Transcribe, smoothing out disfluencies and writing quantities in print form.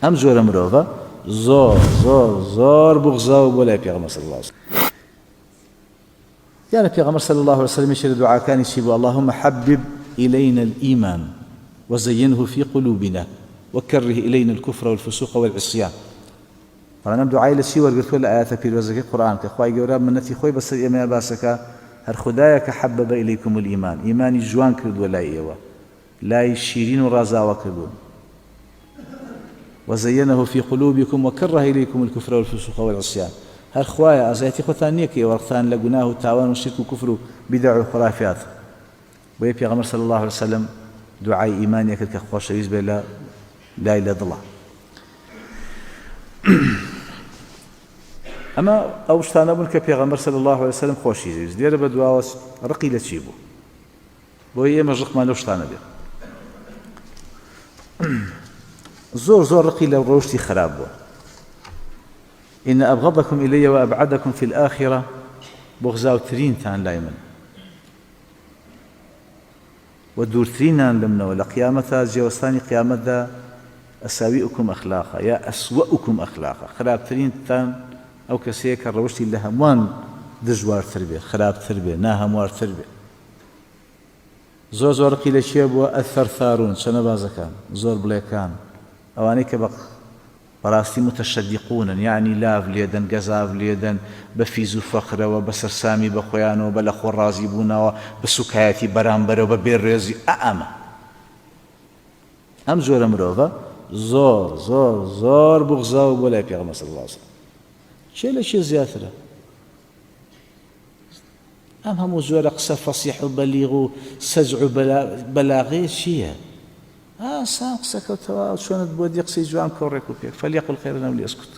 ئەم جۆرە مرۆڤە زۆر زۆر زۆر بغزاو بۆ لای پێغەمبەر صلی الله عليه وسلم. يعني پێغەمبەر صلی الله عليه وسلم يشير دعاء چی بوو؟ اللهم حبب إلينا الإيمان وزينه في قلوبنا وكره إلينا الكفر والفسوق والعصيان. فأنا دعاء لشي ورقت ولا آيات في الوزق القرآن كخواي جوراب من نتي خوي بس إما باسك هر خدايا حبب إليكم الإيمان إيماني جوان كرد ولا إيوه لا شيرين ورازا وكردون وزينه في قلوبكم وكره إليكم الكفر والفسوق والعصيان. هر خوايا أزايتي خوتانيك ورثان لقناه تاوان وشرك وكفر بدع وخرافات. ويبي غمر صلى الله عليه وسلم دعاء إيماني كذا خوش ريز بلا لا إله إلا الله. أما أوشتانا بن كبيغمبر صلى الله عليه وسلم خوش ريز دير بدواوس رقيلة شيبو وهي مجرق ما لوشتانا بيه زور زور رقيلة وروشتي خراب إن أبغضكم إلي وأبعدكم في الآخرة بغزاو ترين تان لايمن ودور ترينان لمنا ولا قيامتها جيوستاني قيامتها أساوئكم أخلاقا يا أسوأكم أخلاقا خراب ترين تان أو كسيك الروشتي لها موان دجوار تربية خراب تربية ناها موار تربية زور زور قيل شيب والثرثارون شنبازكان زور بليكان أواني كبق براستي متشدقون يعني لاف ليدن قزاف ليدن بفيزو فخر وبسرسامي بخويان وبلخو الرازيبون وبسكاياتي برامبر وببير ريزي أأما أم زور مروفا زور زور زور بغزاو بولاي بيغمر صلى الله عليه وسلم شيء لشي زياتره أم همو زور قصة فصيح وبليغ سجع بلاغي شيء ساق سكوتوا شلون تبود يقصي جوان كوريكو بيك فليقل خيرا وليسكت.